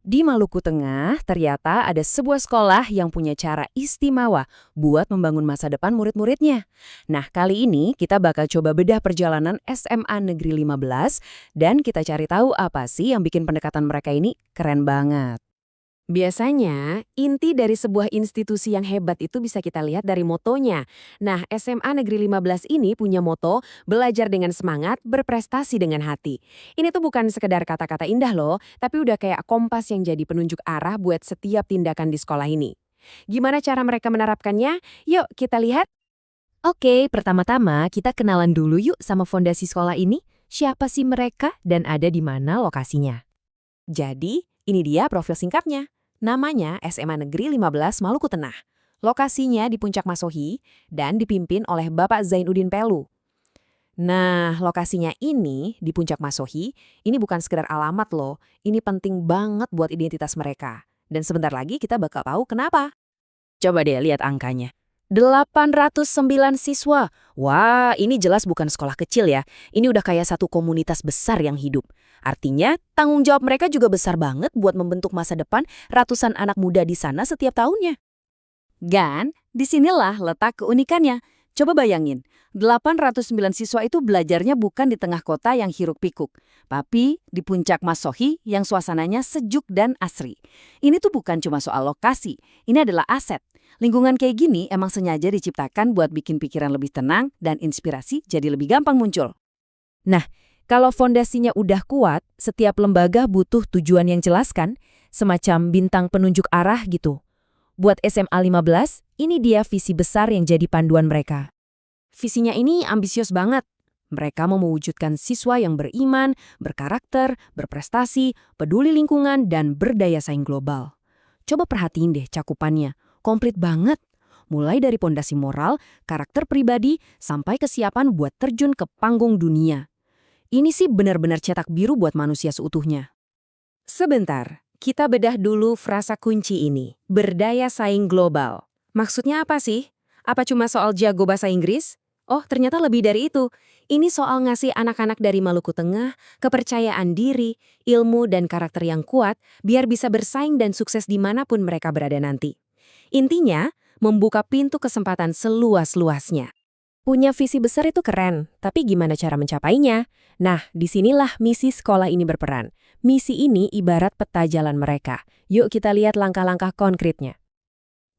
Di Maluku Tengah, ternyata ada sebuah sekolah yang punya cara istimewa buat membangun masa depan murid-muridnya. Nah, kali ini kita bakal coba bedah perjalanan SMA Negeri 15 dan kita cari tahu apa sih yang bikin pendekatan mereka ini keren banget. Biasanya, inti dari sebuah institusi yang hebat itu bisa kita lihat dari motonya. Nah, SMA Negeri 15 ini punya moto, belajar dengan semangat, berprestasi dengan hati. Ini tuh bukan sekedar kata-kata indah loh, tapi udah kayak kompas yang jadi penunjuk arah buat setiap tindakan di sekolah ini. Gimana cara mereka menerapkannya? Yuk kita lihat. Oke, pertama-tama kita kenalan dulu yuk sama fondasi sekolah ini. Siapa sih mereka dan ada di mana lokasinya? Jadi, ini dia profil singkatnya. Namanya SMA Negeri 15 Maluku Tengah. Lokasinya di Puncak Masohi dan dipimpin oleh Bapak Zainuddin Pelu. Nah, lokasinya ini di Puncak Masohi, ini bukan sekedar alamat loh. Ini penting banget buat identitas mereka. Dan sebentar lagi kita bakal tahu kenapa. Coba deh lihat angkanya. 809 siswa. Wah, ini jelas bukan sekolah kecil ya. Ini udah kayak satu komunitas besar yang hidup. Artinya, tanggung jawab mereka juga besar banget buat membentuk masa depan ratusan anak muda di sana setiap tahunnya. Dan disinilah letak keunikannya. Coba bayangin, 809 siswa itu belajarnya bukan di tengah kota yang hiruk-pikuk, tapi di puncak Masohi yang suasananya sejuk dan asri. Ini tuh bukan cuma soal lokasi, ini adalah aset. Lingkungan kayak gini emang sengaja diciptakan buat bikin pikiran lebih tenang dan inspirasi jadi lebih gampang muncul. Nah, kalau fondasinya udah kuat, setiap lembaga butuh tujuan yang jelas kan, semacam bintang penunjuk arah gitu. Buat SMA 15, ini dia visi besar yang jadi panduan mereka. Visinya ini ambisius banget. Mereka mau mewujudkan siswa yang beriman, berkarakter, berprestasi, peduli lingkungan, dan berdaya saing global. Coba perhatiin deh cakupannya, komplit banget. Mulai dari pondasi moral, karakter pribadi, sampai kesiapan buat terjun ke panggung dunia. Ini sih benar-benar cetak biru buat manusia seutuhnya. Sebentar, kita bedah dulu frasa kunci ini, berdaya saing global. Maksudnya apa sih? Apa cuma soal jago bahasa Inggris? Oh, ternyata lebih dari itu. Ini soal ngasih anak-anak dari Maluku Tengah kepercayaan diri, ilmu, dan karakter yang kuat biar bisa bersaing dan sukses dimanapun mereka berada nanti. Intinya, membuka pintu kesempatan seluas-luasnya. Punya visi besar itu keren, tapi gimana cara mencapainya? Nah, disinilah misi sekolah ini berperan. Misi ini ibarat peta jalan mereka. Yuk kita lihat langkah-langkah konkretnya.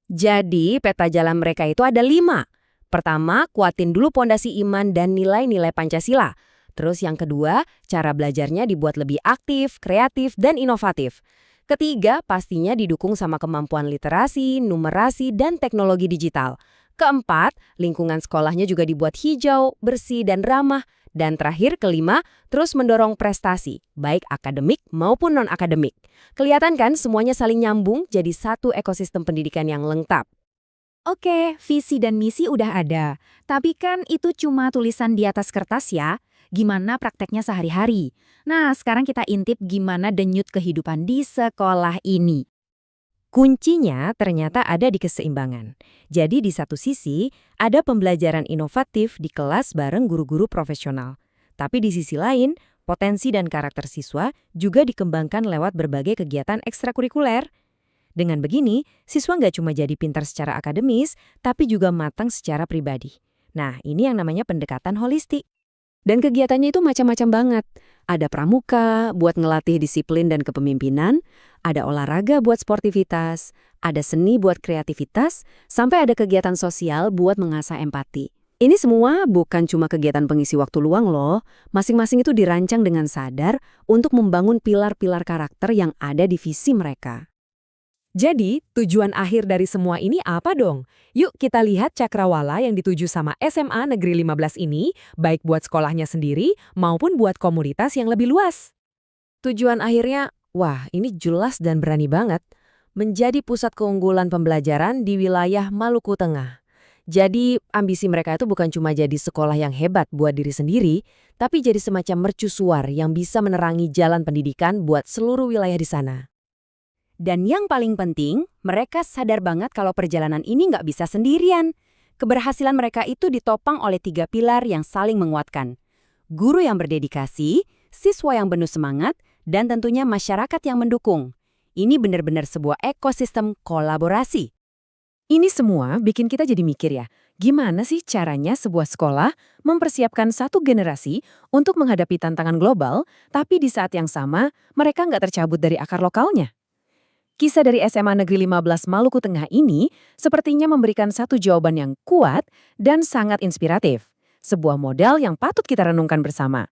Jadi, peta jalan mereka itu ada 5. Pertama, kuatin dulu pondasi iman dan nilai-nilai Pancasila. Terus yang kedua, cara belajarnya dibuat lebih aktif, kreatif, dan inovatif. Ketiga, pastinya didukung sama kemampuan literasi, numerasi, dan teknologi digital. Keempat, lingkungan sekolahnya juga dibuat hijau, bersih, dan ramah. Dan terakhir, kelima, terus mendorong prestasi, baik akademik maupun non-akademik. Kelihatan kan semuanya saling nyambung jadi satu ekosistem pendidikan yang lengkap. Oke, visi dan misi udah ada. Tapi kan itu cuma tulisan di atas kertas ya. Gimana prakteknya sehari-hari? Nah, sekarang kita intip gimana denyut kehidupan di sekolah ini. Kuncinya ternyata ada di keseimbangan. Jadi di satu sisi, ada pembelajaran inovatif di kelas bareng guru-guru profesional. Tapi di sisi lain, potensi dan karakter siswa juga dikembangkan lewat berbagai kegiatan ekstrakurikuler. Dengan begini, siswa nggak cuma jadi pintar secara akademis, tapi juga matang secara pribadi. Nah, ini yang namanya pendekatan holistik. Dan kegiatannya itu macam-macam banget. Ada pramuka buat ngelatih disiplin dan kepemimpinan, ada olahraga buat sportivitas, ada seni buat kreativitas, sampai ada kegiatan sosial buat mengasah empati. Ini semua bukan cuma kegiatan pengisi waktu luang loh. Masing-masing itu dirancang dengan sadar untuk membangun pilar-pilar karakter yang ada di visi mereka. Jadi, tujuan akhir dari semua ini apa dong? Yuk kita lihat cakrawala yang dituju sama SMA Negeri 15 ini, baik buat sekolahnya sendiri maupun buat komunitas yang lebih luas. Tujuan akhirnya, wah ini jelas dan berani banget, menjadi pusat keunggulan pembelajaran di wilayah Maluku Tengah. Jadi, ambisi mereka itu bukan cuma jadi sekolah yang hebat buat diri sendiri, tapi jadi semacam mercusuar yang bisa menerangi jalan pendidikan buat seluruh wilayah di sana. Dan yang paling penting, mereka sadar banget kalau perjalanan ini nggak bisa sendirian. Keberhasilan mereka itu ditopang oleh 3 pilar yang saling menguatkan. Guru yang berdedikasi, siswa yang penuh semangat, dan tentunya masyarakat yang mendukung. Ini benar-benar sebuah ekosistem kolaborasi. Ini semua bikin kita jadi mikir ya, gimana sih caranya sebuah sekolah mempersiapkan satu generasi untuk menghadapi tantangan global, tapi di saat yang sama mereka nggak tercabut dari akar lokalnya? Kisah dari SMA Negeri 15 Maluku Tengah ini sepertinya memberikan satu jawaban yang kuat dan sangat inspiratif. Sebuah model yang patut kita renungkan bersama.